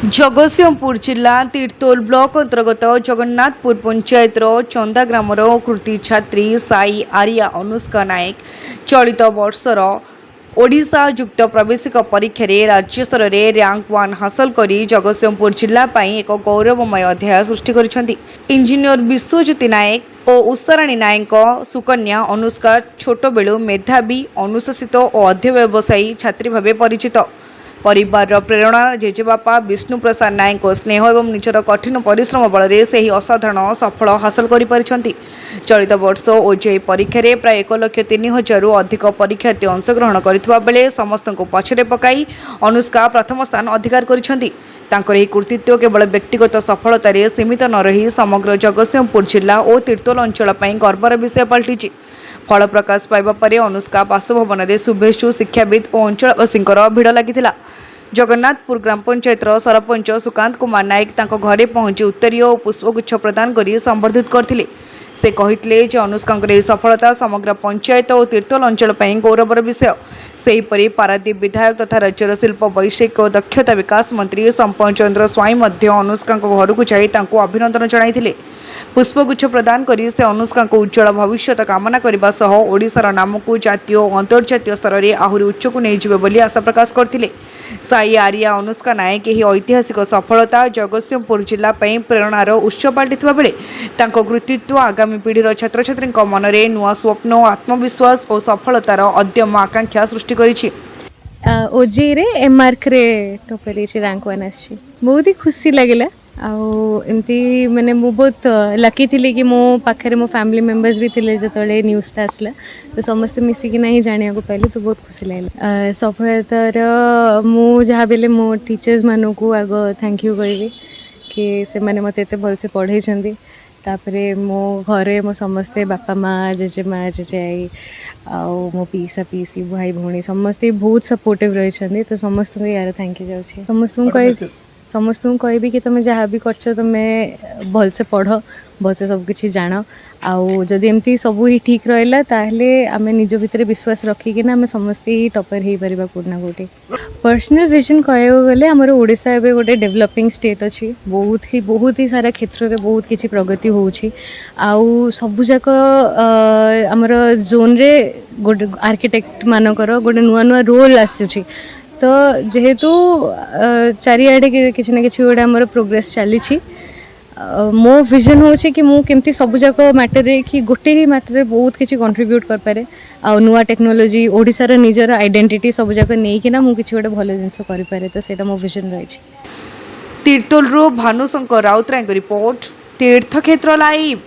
जगतसिंहपुर जिला तीर्तोल ब्लॉक अंतर्गत जगन्नाथपुर पंचायत चंदा ग्रामर कृति छात्री साई आर्या अनुष्का नायक चलित वर्षर ओडिशा युक्त प्रवेशिका परीक्षा राज्य स्तर में रैंक 1 हासिल कर जगतसिंहपुर जिला एक गौरवमय अध्याय सृष्टि कर इंजीनियर विश्वज्योति नायक और उषाराणी नायक सुकन्या अनुष्का छोट बेलू मेधावी अनुशासित और अध्यवसायी छात्री भाव परिचित। परिवार प्रेरणा जेजेबापा विष्णु प्रसाद नायक स्नेह और निजर कठिन परिश्रम बल से ही असाधारण सफल हासिल कर चलित वर्ष ओजेई परीक्षा प्राय 1,03,000 अधिक परीक्षार्थी अंशग्रहण करथिबा बेले समस्त को पछरे पकाई अनुष्का प्रथम स्थान अधिकार करिसेंती। तांकर एही कृतित्व केवल व्यक्तिगत सफलता सीमित न रही समग्र जगतसिंहपुर जिला और तीर्तोल अंचल गर्वर विषय पलटि। फल प्रकाश पाइबा परे अनुष्का बासभवन में शुभेच्छु शिक्षाविद और अंचलवासी भिड़ लगी। जगन्नाथपुर ग्राम पंचायत सरपंच सुकांत कुमार नायक तांको घरे पहुंची उत्तरीय और पुष्पगुच्छ प्रदान कर संबर्धित करथिले। से कहितले जे अनुष्का सफलता समग्र पंचायत और तीर्तोल अंचल गौरवर विषय। सेहीपरि पारादीप विधायक तथा राज्यर शिल्प वैषयिक और दक्षता विकास मंत्री संपन चंद्र स्वाई अनुष्का घर को जाई तांको अभिनंदन जणाइथिले। पुष्पगुच्छ प्रदान करी से अनुष्का को उज्जवल भविष्य कामना करने सह ओडिशार नाम को जातीय और अंतर्जातीय स्तर में आहरी उच्चक नहीं जिवे बोली आशा प्रकाश करथिले। साई आर्या अनुष्का नायक यह ऐतिहासिक सफलता जगतसिंहपुर जिला प्रेरणार उत्स पाल्टिथिबा बेले तांको कृतित्व आगामी पीढ़ीर छात्र छात्री मन में नुआ स्वप्न आत्मविश्वास और सफलतार अद्यम आकांक्षा सृष्टि करिछि। ओजेई रे एमआरक रे टॉपर रैंक 1 आछि। बहुत ही खुशी लगिला एमती मैंने मु बहुत लकी थी कि मो पाखे मो फैमिली मेंबर्स भी थे जो न्यूज़टा आसला तो समस्त मिसिकिना ही जाना को पाइले तो बहुत खुशी लगे। सफलतार मु जहाँ बेले मो टीचर्स मानू को आग थैंक यू कहि कि से मैंने मत एत भलसे पढ़े तापरे मो घरे मो समस्ते बापा माँ जेजेमा जेजेई आउ मो पीसा पीसी भाई भौणी समस्ते बहुत सपोर्टिव रही तो समस्त को यार थैंक यू जाऊँ समस्त कहबी कि तुम जहाँ भी कर तुम भलसे पढ़ भलसे सब किसी जान आउ जदि एमती सब ही ठीक रहा ताहले आमे निज भितर विश्वास रखिकिना आमे समस्ते ही टॉपर हो पारिबा कोना कोटी। पर्सनल विजन कहयो गले हमर ओडिशा एबे गोटे डेवलपिंग स्टेट अच्छी बहुत ही सारा क्षेत्र में बहुत किसी प्रगति होउछि आउ सब जाक हमर जोन रे गोटे आर्किटेक्ट मानकर गोटे नुआ नुआ रोल आसुछि तो जेहेतु चारिआडे किसी ना किसी गोटे आमर प्रोग्रेस चली मो विजन होछि कि मु केमती सब जाक मैटर कि गोटे ही मैटर बहुत किसी कंट्रीब्यूट कर पारे आ नुआ टेक्नोलोजी ओडिशार निजर आइडेंटिटी सब जाक नहीं कि ना मु किसी गोटे भल जिनस कर पारे तो सेटा मो विजन रही। तीर्तोल भानुशंकर राउतराय रिपोर्ट तीर्थक्षेत्र लाइव।